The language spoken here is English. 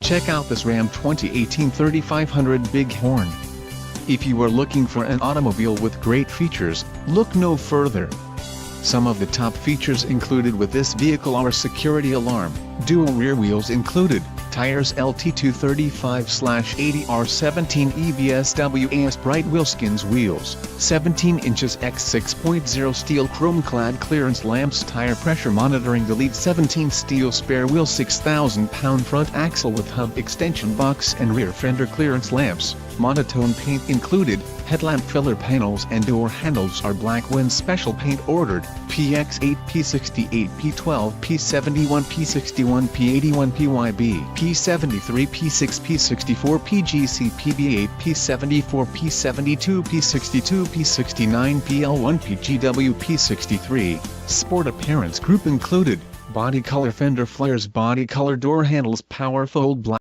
Check out this Ram 2018 3500 Bighorn. If you are looking for an automobile with great features, look no further. Some of the top features included with this vehicle are security alarm, dual rear wheels included, tires LT235/80R17 EBS WAS bright wheelskins wheels, 17 inches x 6.0 steel chrome-clad clearance lamps, tire pressure monitoring, delete 17 steel spare wheel, 6,000-pound front axle with hub extension box and rear fender clearance lamps, monotone paint included, headlamp filler panels and door handles are black when special paint ordered, PX8, P68, P12, P71, P61, P81, PYB, P73, P6, P64, PGC, PB8, P74, P72, P62, P69, PL1, PGW, P63, Sport appearance group included, body color fender flares, body color door handles, power fold black.